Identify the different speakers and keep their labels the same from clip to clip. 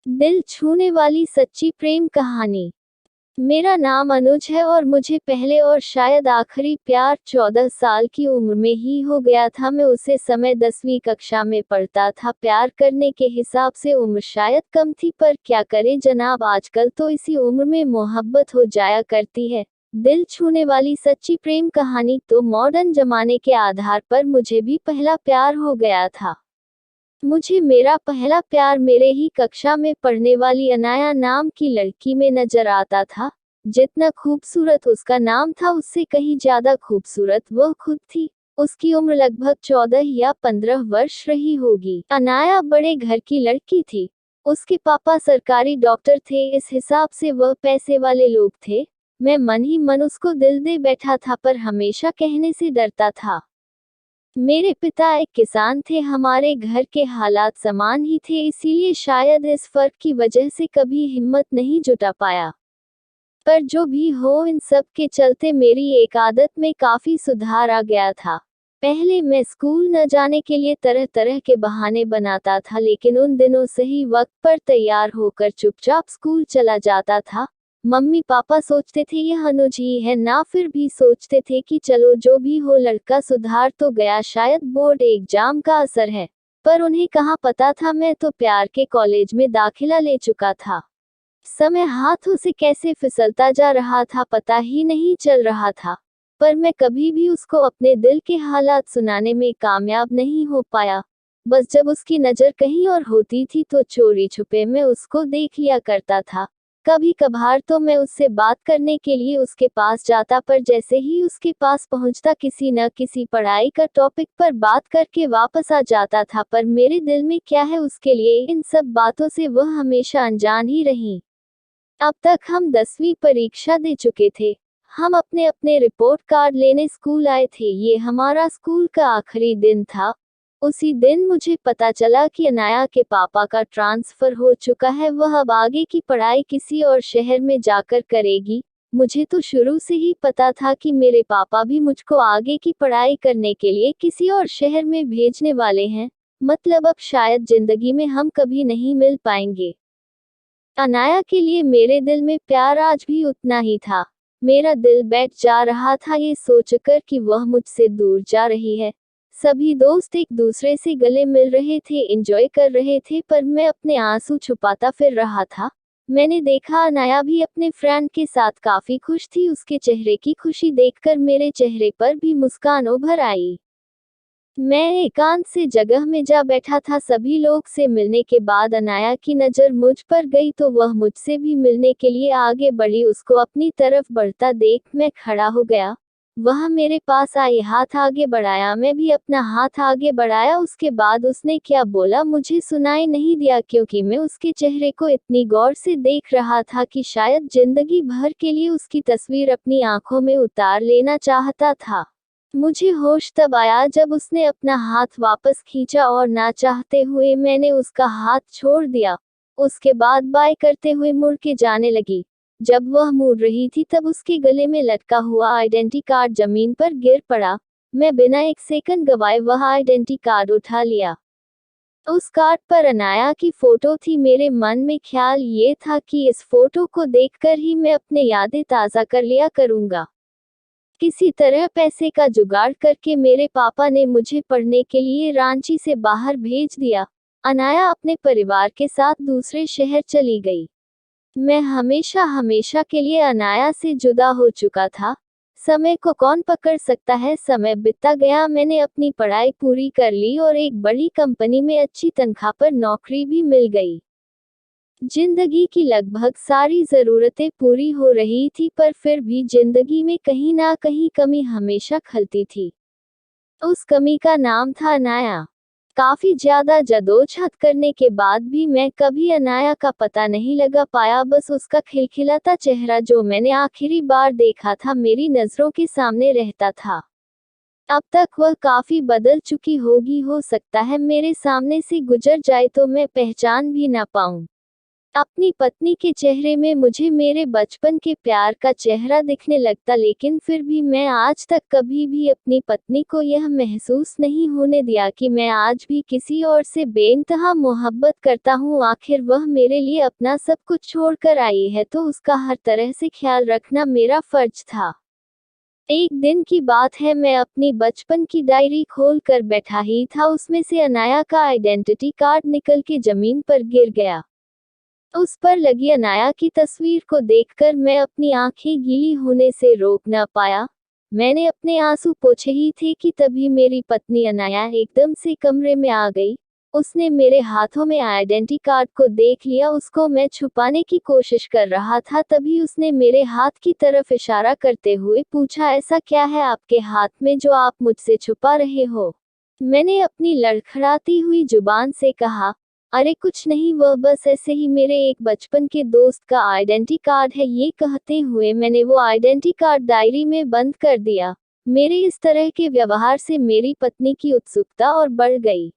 Speaker 1: दिल छूने वाली सच्ची प्रेम कहानी। मेरा नाम अनुज है और मुझे पहले और शायद आखिरी प्यार 14 साल की उम्र में ही हो गया था। मैं उसे समय 10वीं कक्षा में पढ़ता था। प्यार करने के हिसाब से उम्र शायद कम थी, पर क्या करें जनाब, आजकल तो इसी उम्र में मोहब्बत हो जाया करती है। दिल छूने वाली सच्ची प्रेम कहानी तो मॉडर्न जमाने के आधार पर मुझे भी पहला प्यार हो गया था। मुझे मेरा पहला प्यार मेरे ही कक्षा में पढ़ने वाली अनाया नाम की लड़की में नजर आता था। जितना खूबसूरत उसका नाम था, उससे कहीं ज्यादा खूबसूरत वह खुद थी। उसकी उम्र लगभग 14 या 15 वर्ष रही होगी। अनाया बड़े घर की लड़की थी। उसके पापा सरकारी डॉक्टर थे, इस हिसाब से वह पैसे वाले लोग थे। मैं मन ही मन उसको दिल दे बैठा था, पर हमेशा कहने से डरता था। मेरे पिता एक किसान थे, हमारे घर के हालात समान ही थे, इसीलिए शायद इस फर्क की वजह से कभी हिम्मत नहीं जुटा पाया। पर जो भी हो, इन सब के चलते मेरी एक आदत में काफी सुधार आ गया था। पहले मैं स्कूल न जाने के लिए तरह तरह के बहाने बनाता था, लेकिन उन दिनों सही वक्त पर तैयार होकर चुपचाप स्कूल चला जाता था। मम्मी पापा सोचते थे यह अनुज ही है ना, फिर भी सोचते थे कि चलो जो भी हो, लड़का सुधार तो गया, शायद बोर्ड एग्जाम का असर है। पर उन्हें कहाँ पता था, मैं तो प्यार के कॉलेज में दाखिला ले चुका था। समय हाथों से कैसे फिसलता जा रहा था पता ही नहीं चल रहा था। पर मैं कभी भी उसको अपने दिल के हालात सुनाने में कामयाब नहीं हो पाया। बस जब उसकी नज़र कहीं और होती थी तो चोरी छुपे मैं उसको देख लिया करता था। कभी कभार तो मैं उससे बात करने के लिए उसके पास जाता, पर जैसे ही उसके पास पहुंचता किसी न किसी पढ़ाई का टॉपिक पर बात करके वापस आ जाता था। पर मेरे दिल में क्या है उसके लिए, इन सब बातों से वह हमेशा अनजान ही रही। अब तक हम 10वीं परीक्षा दे चुके थे। हम अपने अपने रिपोर्ट कार्ड लेने स्कूल आए थे। ये हमारा स्कूल का आखिरी दिन था। उसी दिन मुझे पता चला कि अनाया के पापा का ट्रांसफर हो चुका है, वह अब आगे की पढ़ाई किसी और शहर में जाकर करेगी। मुझे तो शुरू से ही पता था कि मेरे पापा भी मुझको आगे की पढ़ाई करने के लिए किसी और शहर में भेजने वाले हैं। मतलब अब शायद जिंदगी में हम कभी नहीं मिल पाएंगे। अनाया के लिए मेरे दिल में प्यार आज भी उतना ही था। मेरा दिल बैठ जा रहा था ये सोचकर कि वह मुझसे दूर जा रही है। सभी दोस्त एक दूसरे से गले मिल रहे थे, एंजॉय कर रहे थे, पर मैं अपने आंसू छुपाता फिर रहा था। मैंने देखा अनाया भी अपने फ्रेंड के साथ काफी खुश थी। उसके चेहरे की खुशी देखकर मेरे चेहरे पर भी मुस्कान उभर आई। मैं एकांत से जगह में जा बैठा था। सभी लोग से मिलने के बाद अनाया की नज़र मुझ पर गई तो वह मुझसे भी मिलने के लिए आगे बढ़ी। उसको अपनी तरफ बढ़ता देख मैं खड़ा हो गया। वह मेरे पास आई, हाथ आगे बढ़ाया, मैं भी अपना हाथ आगे बढ़ाया। उसके बाद उसने क्या बोला मुझे सुनाई नहीं दिया, क्योंकि मैं उसके चेहरे को इतनी गौर से देख रहा था कि शायद जिंदगी भर के लिए उसकी तस्वीर अपनी आंखों में उतार लेना चाहता था। मुझे होश तब आया जब उसने अपना हाथ वापस खींचा और ना चाहते हुए मैंने उसका हाथ छोड़ दिया। उसके बाद बाय करते हुए मुड़ के जाने लगी। जब वह मुड़ रही थी तब उसके गले में लटका हुआ आइडेंटी कार्ड जमीन पर गिर पड़ा। मैं बिना एक सेकंड गवाए वह आइडेंटी कार्ड उठा लिया। उस कार्ड पर अनाया की फोटो थी। मेरे मन में ख्याल ये था कि इस फोटो को देखकर ही मैं अपने यादें ताज़ा कर लिया करूंगा। किसी तरह पैसे का जुगाड़ करके मेरे पापा ने मुझे पढ़ने के लिए रांची से बाहर भेज दिया। अनाया अपने परिवार के साथ दूसरे शहर चली गई। मैं हमेशा हमेशा के लिए अनाया से जुदा हो चुका था। समय को कौन पकड़ सकता है, समय बीतता गया। मैंने अपनी पढ़ाई पूरी कर ली और एक बड़ी कंपनी में अच्छी तनख्वाह पर नौकरी भी मिल गई। जिंदगी की लगभग सारी जरूरतें पूरी हो रही थी, पर फिर भी जिंदगी में कहीं ना कहीं कमी हमेशा खलती थी। उस कमी का नाम था अनाया। काफी ज्यादा जदोजहद करने के बाद भी मैं कभी अनाया का पता नहीं लगा पाया। बस उसका खिलखिलाता चेहरा जो मैंने आखिरी बार देखा था मेरी नजरों के सामने रहता था। अब तक वह काफी बदल चुकी होगी, हो सकता है मेरे सामने से गुजर जाए तो मैं पहचान भी ना पाऊं। अपनी पत्नी के चेहरे में मुझे मेरे बचपन के प्यार का चेहरा दिखने लगता, लेकिन फिर भी मैं आज तक कभी भी अपनी पत्नी को यह महसूस नहीं होने दिया कि मैं आज भी किसी और से बेइंतहा मोहब्बत करता हूँ। आखिर वह मेरे लिए अपना सब कुछ छोड़कर आई है, तो उसका हर तरह से ख्याल रखना मेरा फर्ज था। एक दिन की बात है, मैं अपनी बचपन की डायरी खोल कर बैठा ही था, उसमें से अनाया का आइडेंटिटी कार्ड निकल के जमीन पर गिर गया। उस पर लगी अनाया की तस्वीर को देखकर मैं अपनी आंखें गीली होने से रोक न पाया। मैंने अपने आंसू पोंछे ही थे कि तभी मेरी पत्नी अनाया एकदम से कमरे में आ गई। उसने मेरे हाथों में आइडेंटिटी कार्ड को देख लिया। उसको मैं छुपाने की कोशिश कर रहा था, तभी उसने मेरे हाथ की तरफ इशारा करते हुए पूछा, ऐसा क्या है आपके हाथ में जो आप मुझसे छुपा रहे हो? मैंने अपनी लड़खड़ाती हुई जुबान से कहा, अरे कुछ नहीं, वह बस ऐसे ही मेरे एक बचपन के दोस्त का आइडेंटिटी कार्ड है। ये कहते हुए मैंने वो आइडेंटिटी कार्ड डायरी में बंद कर दिया। मेरे इस तरह के व्यवहार से मेरी पत्नी की उत्सुकता और बढ़ गई।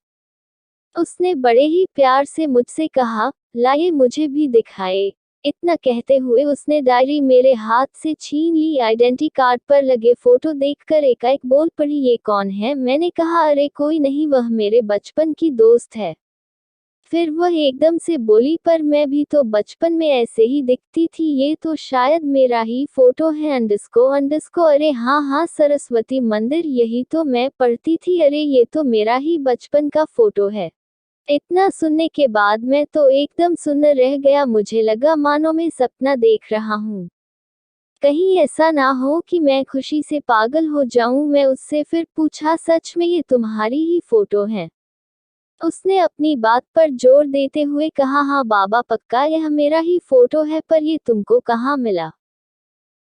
Speaker 1: उसने बड़े ही प्यार से मुझसे कहा, लाइए मुझे भी दिखाए। इतना कहते हुए उसने डायरी मेरे हाथ से छीन ली। आइडेंटिटी कार्ड पर लगे फोटो देखकर एकाएक बोल पड़ी, ये कौन है? मैंने कहा, अरे कोई नहीं, वह मेरे बचपन की दोस्त है। फिर वह एकदम से बोली, पर मैं भी तो बचपन में ऐसे ही दिखती थी, ये तो शायद मेरा ही फोटो है। अंडरस्को अरे हाँ हाँ, सरस्वती मंदिर, यही तो मैं पढ़ती थी। अरे ये तो मेरा ही बचपन का फोटो है। इतना सुनने के बाद मैं तो एकदम सुन्न रह गया। मुझे लगा मानो मैं सपना देख रहा हूँ। कहीं ऐसा ना हो कि मैं खुशी से पागल हो जाऊं। मैं उससे फिर पूछा, सच में ये तुम्हारी ही फोटो है? उसने अपनी बात पर जोर देते हुए कहा, हाँ बाबा, पक्का यह मेरा ही फोटो है, पर ये तुमको कहाँ मिला?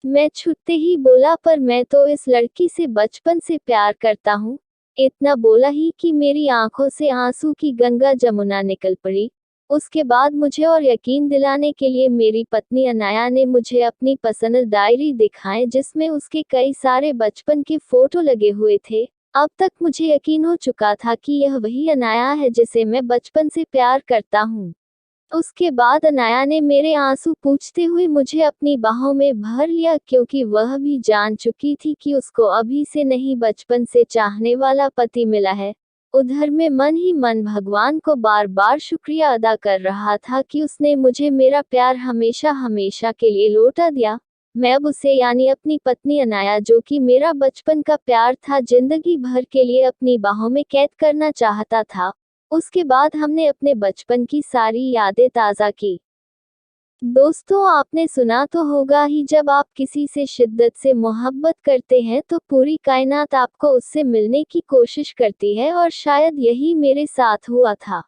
Speaker 1: मैं छुट्टे ही बोला, पर मैं तो इस लड़की से बचपन से प्यार करता हूँ। इतना बोला ही कि मेरी आंखों से आंसू की गंगा जमुना निकल पड़ी। उसके बाद मुझे और यकीन दिलाने के लिए मेरी पत्नी अनाया ने मुझे अपनी पसंद डायरी दिखाएं, जिसमें उसके कई सारे बचपन के फोटो लगे हुए थे। अब तक मुझे यकीन हो चुका था कि यह वही अनाया है जिसे मैं बचपन से प्यार करता हूँ। उसके बाद अनाया ने मेरे आंसू पोंछते हुए मुझे अपनी बाहों में भर लिया, क्योंकि वह भी जान चुकी थी कि उसको अभी से नहीं, बचपन से चाहने वाला पति मिला है। उधर में मन ही मन भगवान को बार बार शुक्रिया अदा कर रहा था कि उसने मुझे मेरा प्यार हमेशा हमेशा के लिए लौटा दिया। मैं अब उसे, यानी अपनी पत्नी अनाया, जो कि मेरा बचपन का प्यार था, जिंदगी भर के लिए अपनी बाहों में कैद करना चाहता था। उसके बाद हमने अपने बचपन की सारी यादें ताज़ा की। दोस्तों, आपने सुना तो होगा ही, जब आप किसी से शिद्दत से मोहब्बत करते हैं तो पूरी कायनात आपको उससे मिलने की कोशिश करती है, और शायद यही मेरे साथ हुआ था।